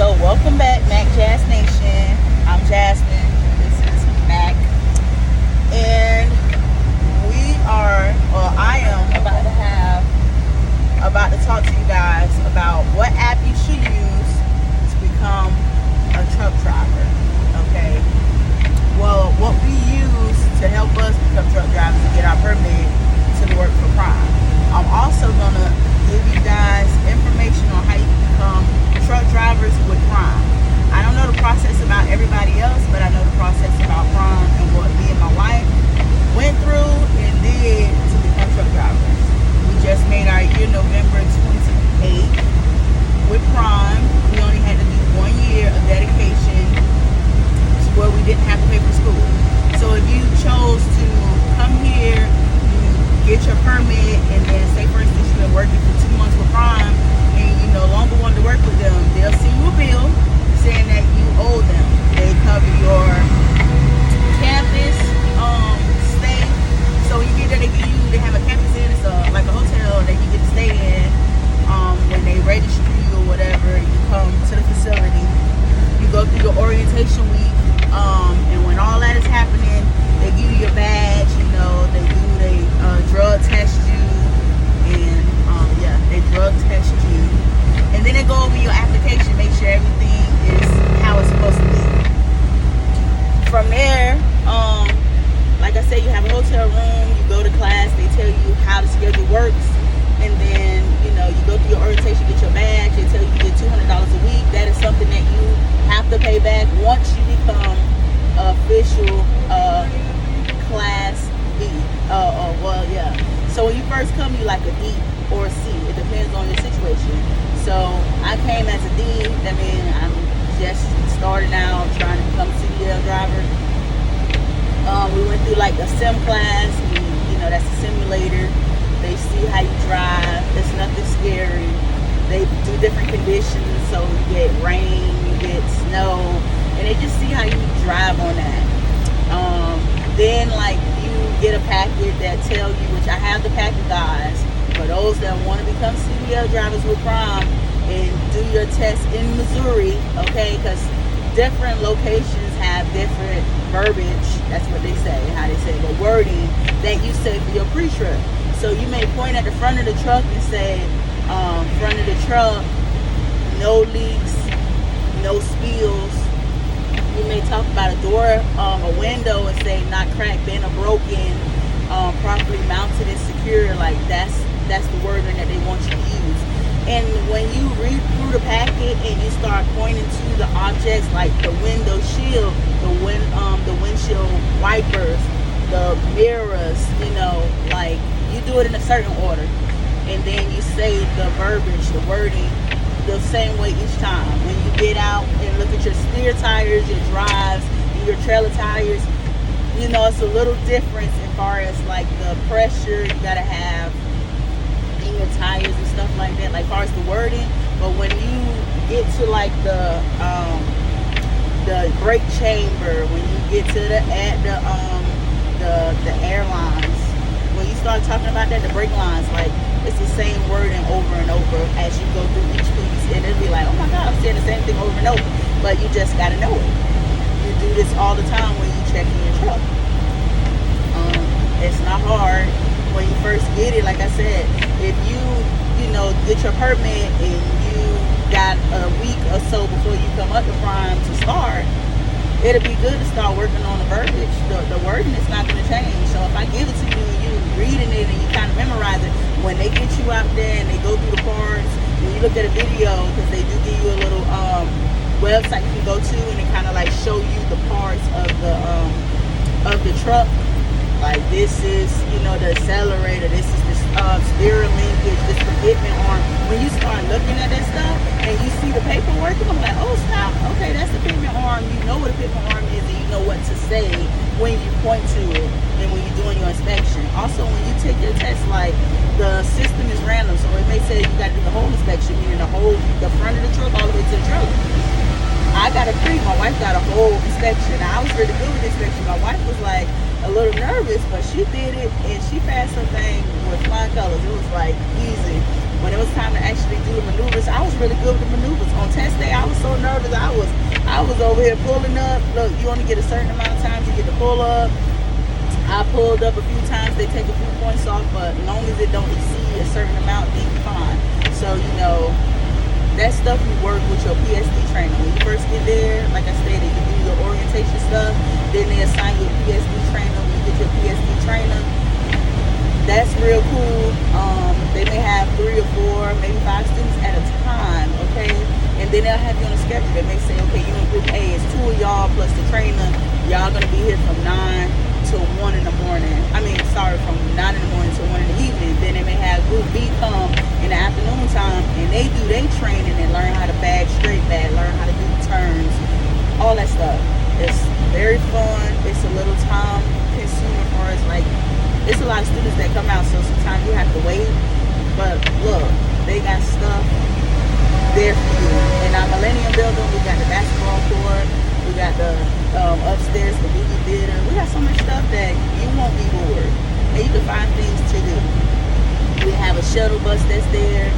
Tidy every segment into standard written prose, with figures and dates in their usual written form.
So welcome back, MacJas Nation. I'm Jasmine. This is Mac, and I am about to talk to you guys about what app you should use to become a truck driver. Okay. Well, what we use to help us become truck drivers and get our permit to work for Prime. I'm also gonna give you guys information on how you can become truck drivers with Prime. I don't know the process about everybody else, but I know the process about Prime and what me and my wife went through and did to become truck drivers. We just made our year November 28th with Prime. We only had to do 1 year of dedication to where we didn't have to pay for school. So if you chose to come here, get your permit, and then say for instance you've been working for 2 months with Prime and you no longer want to work with them, they'll send you a bill saying that you owe them. They cover your campus stay. So when you get there, they have a campus in, it's like a hotel that you get to stay in. When they register you or whatever, you come to the facility, you go through your orientation week, and when all that is happening, they give you your badge, they drug test you, and they drug test you, and then they go over your application, make sure everything is how it's supposed to be. From there, like I said, you have a hotel room, you go to class, they tell you how the schedule works, and then you go through your orientation, get your badge, they tell you you get $200 a week. That is something that you have to pay back once you become official class B. So when you first come, you like a D or a C. It depends on your situation. So I came as a D. That means I'm just starting out trying to become a CDL driver. We went through like a sim class. That's a simulator. They see how you drive. It's nothing scary. They do different conditions. So you get rain, you get snow, and they just see how you drive on that. Then you get a packet that tell you, which I have the packet, guys, for those that want to become CDL drivers with Prime and do your test in Missouri, okay, because different locations have different verbiage, that's what they say, how they say, the wording that you say for your pre-trip. So you may point at the front of the truck and say, front of the truck, no leaks, no spills. You may talk about a door, a window, and say not cracked, bent, or broken, properly mounted and secure. Like that's the wording that they want you to use. And when you read through the packet and you start pointing to the objects like the window shield, the windshield wipers, the mirrors, you do it in a certain order, and then you say the verbiage, the wording, the same way each time. When you get out and look at your steer tires, your drives, and your trailer tires, it's a little difference as far as like the pressure you gotta have in your tires and stuff like that, like as far as the wording. But when you get to like the brake chamber, when you get to the airlines, when you start talking about that, the brake lines, like it's the same wording over and over as you go through each piece, and it'll be like, oh my God, I'm saying the same thing over and over, but you just gotta know it. You do this all the time when you check in your truck. It's not hard when you first get it. Like I said, if you get your permit and you got a week or so before you come up to Prime to start, it'll be good to start working on the verbiage. The wording is not going to change. So if I give it to you and you reading it and you kind of memorize it, when they get you out there and they go through the parts, when you look at a video, because they do give you a little website you can go to, and they kind of like show you the parts of the truck. Like this is, the accelerator, this is the steering linkage, this forgetment arm. When you start looking at that stuff and you see the paperwork, you're like, oh snap, okay, that's the pivot arm. You know what a pivot arm is, and you know what to say when you point to it and when you're doing your inspection. Also, when you take your test, like the system is random, so it may say you got to do the whole inspection, meaning the front of the truck all the way to the trailer. I got a pre, my wife got a whole inspection. I was really good with the inspection. My wife was like a little nervous, but she did it and she passed her thing with flying colors. It was like easy. When it was time to actually do the maneuvers. I was really good with the maneuvers. On test day, I was so nervous. I was over here pulling up. Look, you only get a certain amount of times you get to pull up. I pulled up a few times. They take a few points off, but as long as it don't exceed a certain amount, then you're fine. So, you know, that stuff you work with your PSD trainer. When you first get there, like I stated, you do your orientation stuff. Then they assign you a PSD trainer. When you get your PSD trainer, that's real cool. They may have 3 or 4, maybe 5 students at a time, okay? And then they'll have you on a schedule. They may say, okay, you in group A, it's 2 of y'all plus the trainer. Y'all gonna be here from 9 to 1 in the morning. From 9 in the morning to 1 in the evening. Then they may have group B come in the afternoon time, and they do their training and learn how to bag, straight bag, learn how to do turns, all that stuff. It's very fun. It's a little time consuming for us. Like, it's a lot of students that come out, so sometimes you have to wait. But look, they got stuff there for you. In our Millennium Building, we got the basketball court, we got the upstairs, the movie theater. We got so much stuff that you won't be bored, and you can find things to do. We have a shuttle bus that's there,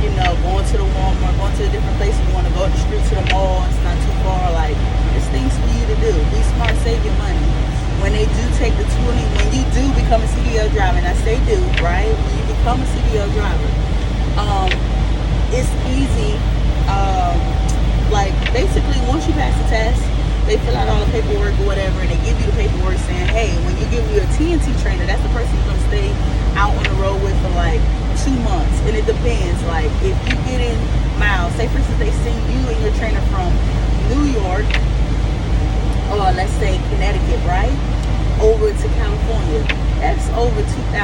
you know, going to the Walmart, going to a different place. You want to go up the street to the mall, it's not too far. Like, there's things for you to do. Be smart, save your money. When they do take the 20, when you do become a CDL driver, and I say do, right? When you become a CDL driver, it's easy. Like, basically, once you pass the test, they fill out all the paperwork or whatever, and they give you the paperwork saying, hey, when you give you a TNT trainer, that's the person you're going to stay out on the road with for like 2 months. And it depends. Like, if you get in miles, say for instance, they send you and your trainer from New York, or let's say Connecticut, right, over to California. That's over 2,000,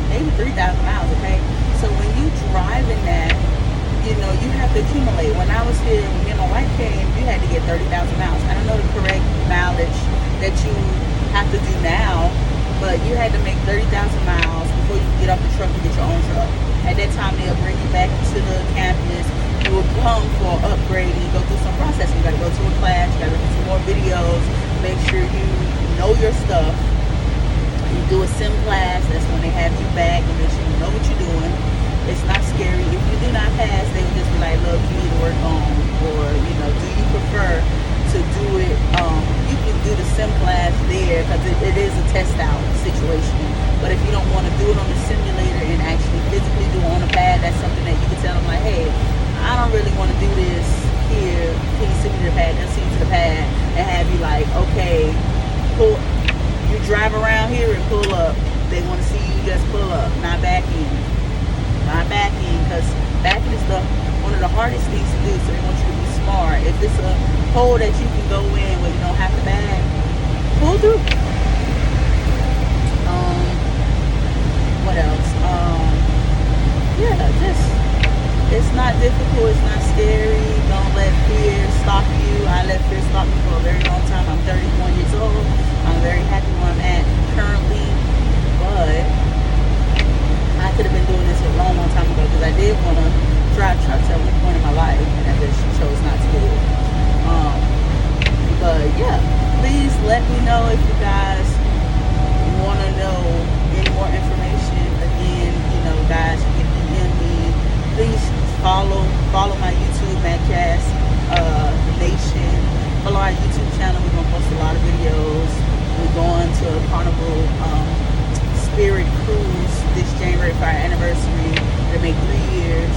maybe 3,000 miles, okay? So when you drive in that, you know, you have to accumulate. When I was here, when me and my wife came, you had to get 30,000 miles. I don't know the correct mileage that you have to do now, but you had to make 30,000 miles before you get off the truck and get your own truck. At that time, they'll bring you back to the campus. You will come for upgrading, go through some processing. You got to go to a class, you got to look at some more videos, make sure you know your stuff. You do a sim class, that's when they have you back and make sure you know what you're doing. It's not scary. If you do not pass, they will just be like, look, you need to work on, or, you know, do you prefer to do it? You can do the sim class there because it is a test out situation. But if you don't want to do it on the simulator and actually physically do it on the pad, that's something that you can tell them, like, hey, I don't really want to do this here. Can you send me to the pad? They'll send you to the pad and have you like, okay, pull. You drive around here and pull up. They want to see you just pull up, not back in. Not back in, because backing is one of the hardest things to do, so they want you to be smart. If it's a hole that you can go in where you don't have to bag, pull through. What else? Yeah, just, it's not difficult, it's not scary. Don't let fear stop you. I let fear stop me for a very long time. I'm 31 years old. I'm very happy where I'm at currently, but I could have been doing this a long time ago, because I did want to drive trucks at one point in my life, and I just chose not to do it. But yeah, please let me know if you guys want to know any more information. Again, you know, guys, you can DM me. Please follow my YouTube, MacJas Nation. Follow our YouTube channel. We're gonna post a lot of videos. We're going to a Carnival Spirit cruise this January for our anniversary. It'll make 3 years.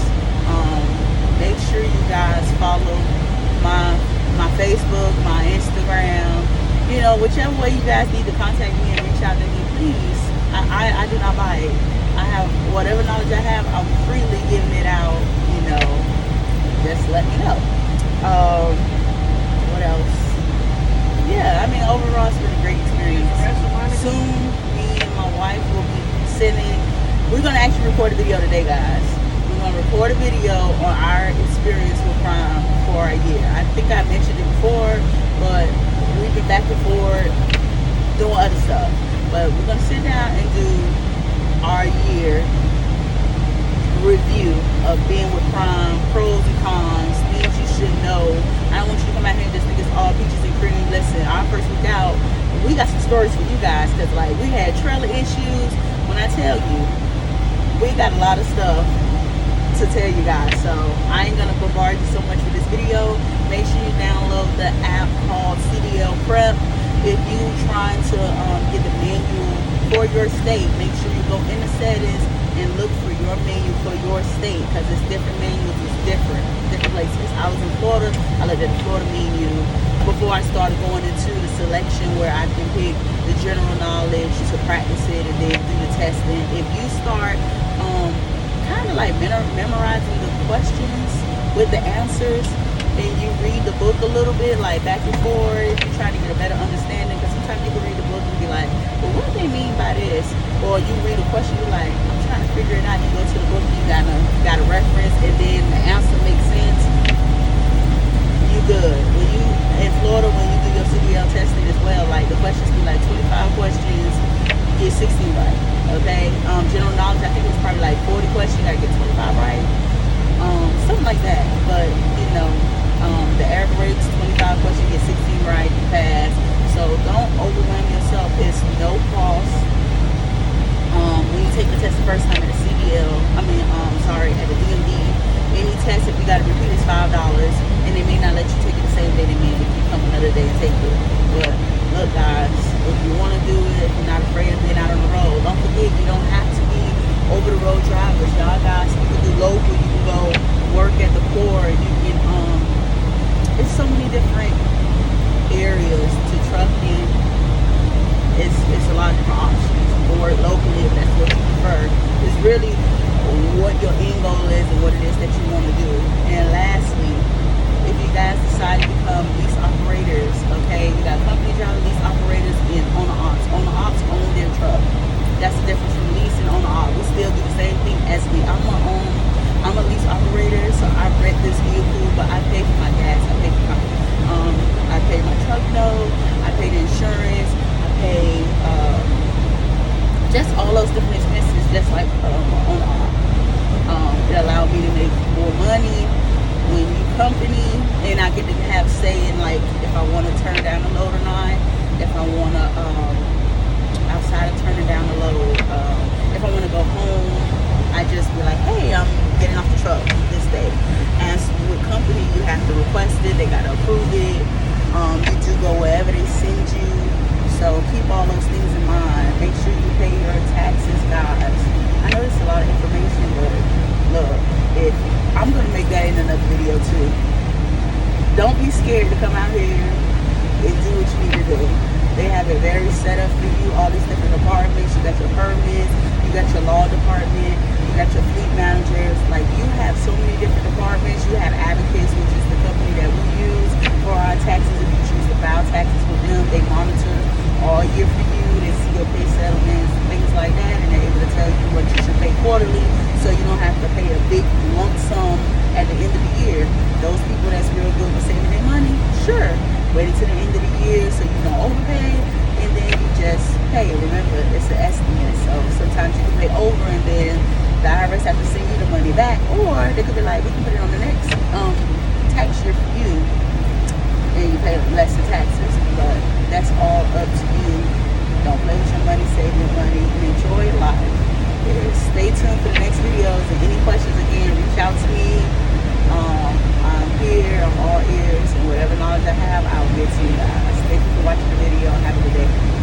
Make sure you guys follow my Facebook, my Instagram. You know, whichever way you guys need to contact me and reach out to me, please. I do not buy it. I have whatever knowledge I have, I'm freely giving it out. You know, just let me know. What else? Yeah, I mean, overall, it's been a great experience. Soon, me and my wife will be we're going to actually record a video today, guys. We're going to record a video on our experience with crime for a year. I think I mentioned it before, but we've been back and forth doing other stuff. But we're going to sit down and do our year review of being with crime, pros and cons, things you should know. I don't want you to come out here and just think it's all peaches and cream. Listen, our first week out, we got some stories for you guys, because like, we had trailer issues. When I tell you, we got a lot of stuff to tell you guys. So I ain't gonna bombard you so much with this video. Make sure you download the app called CDL Prep. If you trying to get the manual for your state, make sure you go in the settings and look for your menu for your state, because it's different manuals, it's different places. I was in Florida, I looked at the Florida menu before I started going into the selection where I can pick the general knowledge to practice it and then do the testing. If you start kind of like memorizing the questions with the answers, and you read the book a little bit, like back and forth, you try to get a better understanding, because sometimes you can read the book and be like, well, what do they mean by this? Or you read a question, you're like, I'm trying to figure it out. You go to the book, you got a reference, and then the answer makes sense. You good. When you in Florida, when you do your CDL testing as well, like the questions be like 25 questions, you get 16 right. Okay. General knowledge, I think it was probably like 40 questions, you gotta get 25 right. Something like that. But you know, the air brakes, 25 questions, you get 16 right, you pass. So don't overwhelm yourself. It's no cost. When you take the test the first time at the CDL, at the DMV, any test, if you got to repeat, is $5, and they may not let you take it the same day. They may make you come another day and take it. But look, guys, if you want to do it, if you're not afraid of being out on the road, don't forget, you don't have to be over the road drivers. Y'all guys, you can do local, you can go work at the port, you can it's so many different areas to truck in. It's a lot of different options. You can work locally if that's what you prefer. It's really what your end goal is and what it is that you want to do. And lastly, if you guys decide to become lease operators, okay, you got company drivers, lease operators, and owner-ops. Owner-ops own their truck. That's the difference from lease and owner-op. We still do the same thing as me. I'm a lease operator, so I rent this vehicle, but I pay for my gas, I pay my truck note, I pay the insurance, I pay just all those different expenses, just like owner-op. It allowed me to make more money when you company, and I get to have say in, like, if I want to turn down a load or not, if I want to outside of turning down the load, if I want to go home, I just be like, hey, I'm getting off the truck this day. As with company, you have to request it, they got to approve it. You do go wherever they send you, so keep all those things in mind. Make sure you pay your taxes, guys. I know it's a lot of information, but look, if I'm gonna make that in another video too. Don't be scared to come out here and do what you need to do. They have it very set up for you, all these different departments. You got your permits, you got your law department, you got your fleet managers. Like, you have so many different departments. You have advocates, which is the company that we use for our taxes. If you choose to file taxes with them, they monitor all year for you. They see your pay settlements, things like that, and they're able to tell you what you should pay quarterly, so you don't have to pay a big lump sum at the end of the year. Those people that's real good with saving their money, sure, wait until the end of the year so you don't overpay, and then you just pay. Remember, it's an estimate, so sometimes you can pay over and then the IRS have to send you the money back, or they could be like, we can put it on the next tax year for you, and you pay less in taxes. But that's all up to you. Don't play with your money, save your money, and enjoy life. Stay tuned for the next videos, and any questions, again, reach out to me. I'm here, I'm all ears, and whatever knowledge I have, I'll get to you guys. Thank you for watching the video. Have a good day.